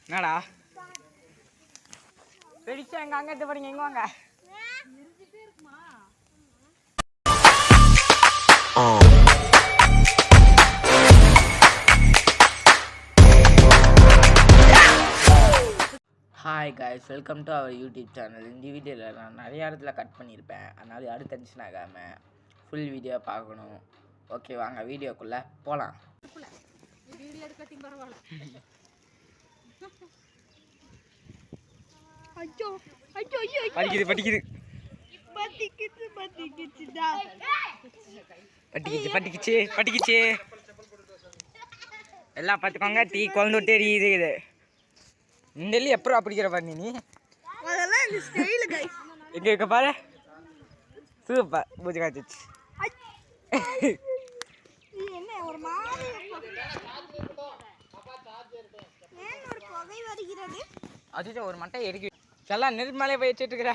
என்னடா வெடிச்சா எங்க அங்கிட்டு போறீங்க எங்க வாங்க hi guys, welcome to our YouTube channel. இந்த வீடியோவில் நான் நிறைய இடத்துல கட் பண்ணியிருப்பேன், அதனால் யாரும் டென்ஷன் ஆகாமல் ஃபுல் வீடியோ பார்க்கணும். ஓகே, வாங்க வீடியோக்குள்ளே போகலாம். படிக்குது படிக்குது பட்டிக்கிச்சு பட்டிக்கிச்சு எல்லாம் பார்த்துக்கோங்க. டீ குழந்தை விட்டு எரியுது. இந்த எப்போ அப்படிக்கிற பாரு நீ எங்க இருக்க பாரு. சூப்பர் பூஜை காய்ச்சிச்சு. அச்சோ, ஒரு மட்டை எரிக்கி செல்லாம் நெருப்பு மேலே போய் வச்சுட்டு இருக்கிற.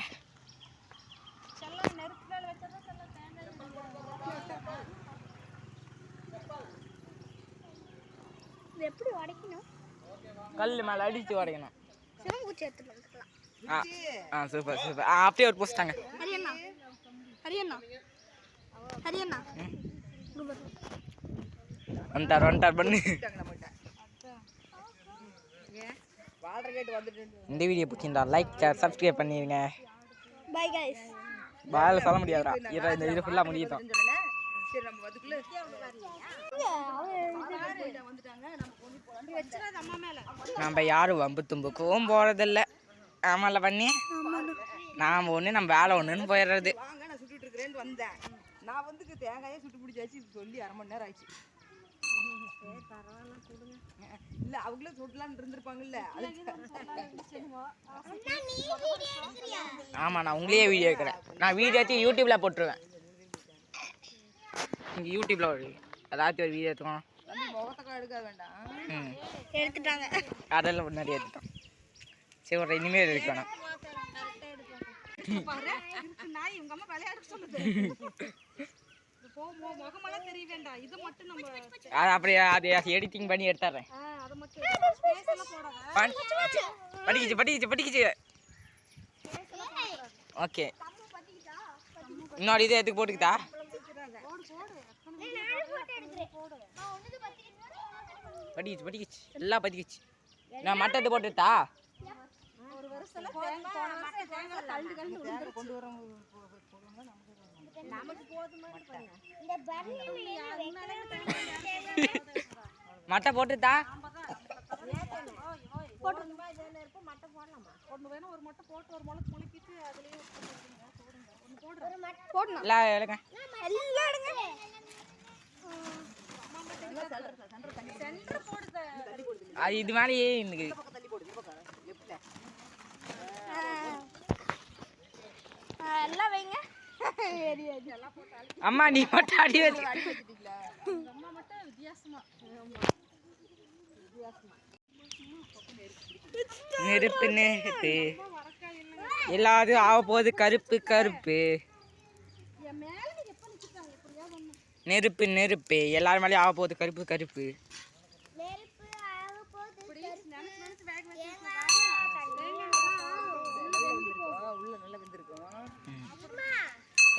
எப்படி உடைக்கணும்? கல் மேலே அடிச்சு உடைக்கணும். Super super. அப்படியே ஒரு போஸ்ட்டாங்க. வந்துட்டார் பண்ணு. இந்த வீடியோ பிடிச்சிருந்தா லைக் சப்ஸ்கிரைப் பண்ணிடுங்க. Bye guys. பாயில் சொல்ல முடியாதுடா. இந்த வீடியோ ஃபுல்லாக முடியும். நம்ம யாரும் வம்பு தும்புக்கும் போறதில்ல. ஆமால பண்ணி நாம ஒண்ணு நம்ம வேலை ஒண்ணுன்னு போயிடுறது. நான் சுட்டுட்டு இருக்கிறேன்னு வந்தேன். நான் வந்து தேங்காயே சுட்டு பிடிச்சாச்சு சொல்லி 1/2 மணி நேரம் ஆயிடுச்சு. இல்ல அவங்களே சுட்டலான்னு இருந்திருப்பாங்கல்ல. ஆமா, நான் உங்களையே வீடியோ எடுக்கிறேன். நான் வீடியோ எடுத்து யூடியூப்ல போட்டுருவேன். இங்கே யூடியூப்ல ஏதாச்சும் ஒரு வீடியோ எடுத்துக்கோங்க. முகத்தக்கா எடுக்க வேண்டாம். எடுத்துட்டாங்க. அதெல்லாம் முன்னாடி எடுத்துட்டோம். சரி, ஒரு இனிமேல் எடுக்கணும். அப்படியே அது எடிட்டிங் பண்ணி எடுத்துறேன். படிக்கிச்சு. ஓகே, இன்னொரு இது எதுக்கு போட்டுக்கிட்டா? படிக்கிச்சு எல்லாம் படிக்கிச்சு. நான் மட்டை எடுத்து போட்டுட்டா? மட்டை போட்டுட்டா? இது மாதிரி அம்மா நீ மட்டும் அடி வச்சு நெருப்பு நெருப்பு எல்லாரும் ஆக போகுது. கருப்பு கருப்பு நெருப்பு நெருப்பு எல்லாரும் மேலேயும் ஆக போகுது. கருப்பு கருப்பு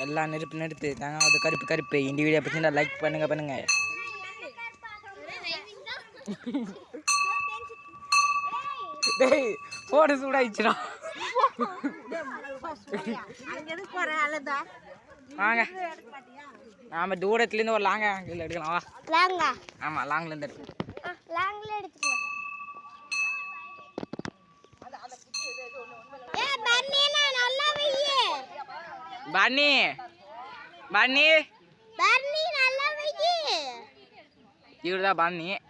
எல்லாம் நெருப்பு நெருப்பு தாங்க. அது கருப்பு கருப்பு. இந்த வீடியோ பற்றி லைக் பண்ணுங்க. போட சூடாயிடுச்சுடா. வாங்க நாம தூரத்துலேருந்து ஒரு லாங்க ஆங்கிள் எடுக்கலாம். வா. ஆமா, லாங்ல இருந்து எடுக்கலாம். பன்னி இவருதான்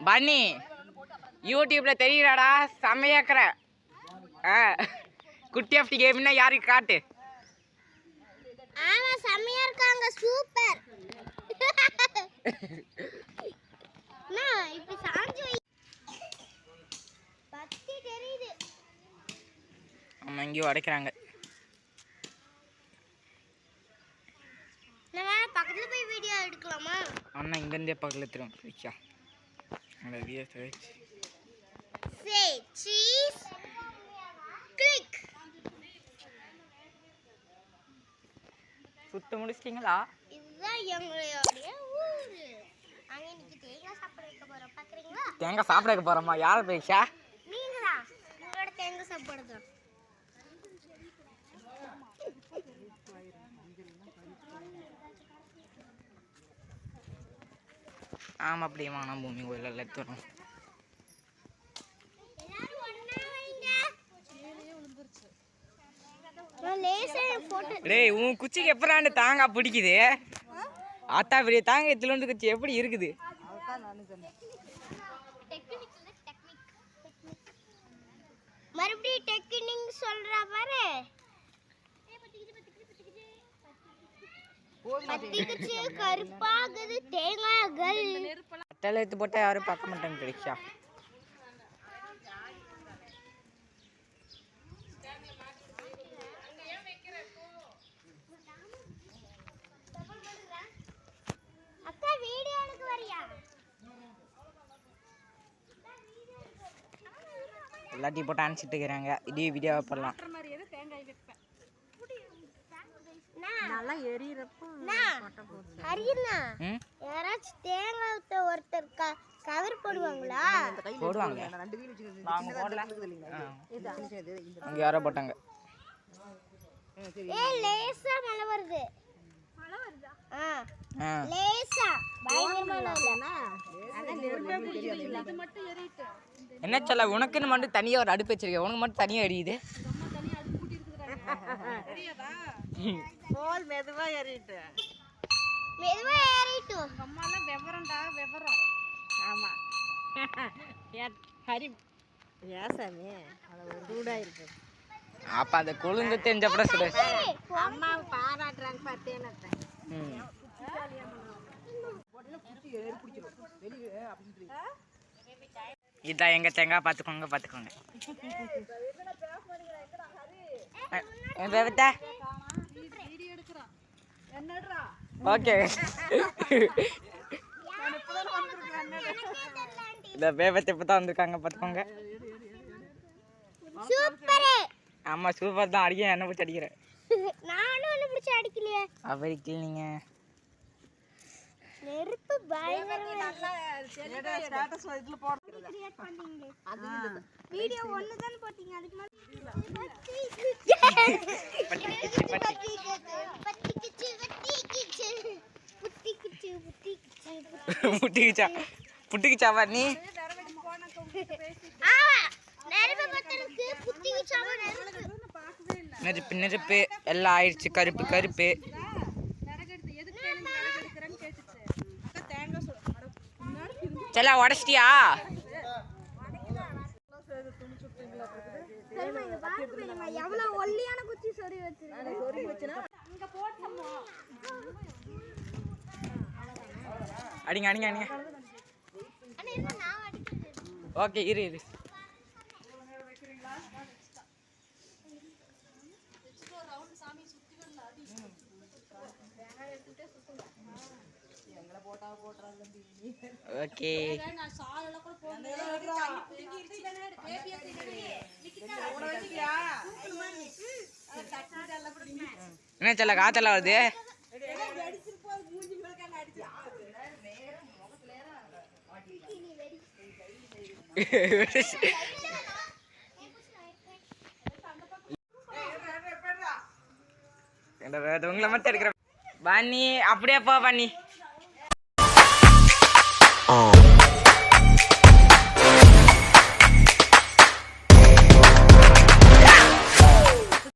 பன்னி. யூடியூப்ல தெரியுறாடா, செம்மையாக்குற. குட்டி ஆஃப்டி கேம்னா யாருக்கு காட்டு. ஆமா, செம்மையா இருக்காங்க. சூப்பர். நான் இப்ப சாஞ்சி வை. பத்தி தெரியுது. ஆமா, இங்க உடைக்கறாங்க. நான் பக்கத்துல போய் வீடியோ எடுக்கலாமா? அண்ணா இங்க இருந்தே பக்கத்துல திரும்ப போய்ச்சா. அந்த வீடியோ say cheese. Click. சுத்த முடிச்சிட்டீங்களா? இதுதான் எங்களுடைய ஊரு. அங்க இன்னைக்கு தேங்காய் சாப்பிட வைக்க போறோம். பாக்குறீங்களா? தேங்காய் சாப்பிட வைக்க போறோமா? யார் பேஷா? நீங்களா? உங்களோட தேங்காய் சாப்பிடுறது. ஆமா அப்படியே வாங்க பூமி கோயிலில் எடுத்துறோம். டேய் உன் குச்சிக்கு எப்பறாண்டு தாங்காய் பிடிக்குது? ஆத்தா பெரிய தாங்காய் எத்துலோண்டு குச்சி எப்படி இருக்குது? மறுபடியும் டெக்னிக் சொல்றா பாரு. பத்திக்குச்சு கருப்பாகுது தேங்காய்கள். அட்டை எடுத்து போட்டா யாரும் பார்க்க மாட்டாங்க கிடைச்சா. அக்கா வீடியோ எடுக்க வரியா? எல்லாத்தையும் போட்டு அனுப்பிச்சிட்டு இருக்கிறாங்க. இதே வீடியோ போடலாம். நல்லா எரியறப்போ ஹரினா யாராச்சும் தேங்காய் ஒருத்தர் கவர் போடுவாங்களா? போடுவாங்க. ரெண்டு வீல் வச்சிருக்கேன். நாங்க போடல. இந்த அங்க யாரோ போட்டாங்க. ஏய் லேசா மழை வருது. மழை வருதா? லேசா பயங்கரமா இல்லனா? அங்க நெருப்பே பிடிக்குது. இது மட்டும் எரியிட்டு. என்ன சொல்ல உனக்குன்னு மட்டும் தனியா ஒரு அடுப்பு வச்சிருக்க. உனக்கு மட்டும் தனியா எரியுது. அம்மா தனியா அடுப்பு கூட்டி இருக்குறாங்க. தெரியாதா? போல் மெதுவா எரியிட்டு. மெதுவா ஏறிட்டு. அம்மா எல்லாம் வெவரம்டா வெவரம். ஆமா. ஹரி ஏசாமி அது சூடா இருக்கு. அப்ப அந்த கொழுந்து தெரிஞ்சப்பட சுட. அம்மா பாராட்டுறாங்க பார்த்தேனே. இதான் எங்க தேங்காய் பாத்துக்கோங்க பாத்துக்கோங்க. ஓகே இந்த பேபத்தை இப்பதான் வந்திருக்காங்க பாத்துக்கோங்க. சூப்பர். ஆமா சூப்பர் தான். அடிக்க என்ன பிடிச்சி அடிக்கிறேன். நானும் ஒண்ணு பிடிச்சி அடிக்கலையே. அவருக்கு நீங்க நெருப்பு பயங்கரமா ஸ்டேட்டஸ் இதுல போடுறது. கிரியேட் பண்ணீங்க. அது வீடியோ ஒன்னு தான் போட்டீங்க. அதுக்கு மேல புட்டிக்கிச்சா புட்டிக்கிச்சாவா நீ? நெருப்பு நெருப்பு எல்லாம் ஆயிடுச்சு. கருப்பு கருப்பு செல்லா உடச்சிட்டியா? எவ்வளவு ஒல்லியான குச்சி சொறி வச்சிருக்கேன். அடிங்க அடிங்க அடிங்க. ஓகே இரு இரு. ஓகே என்ன சொல்ல காத்தெல்லாம் வருது. உங்களை மட்டும் எடுக்கிற பண்ணி அப்படியே போ பண்ணி.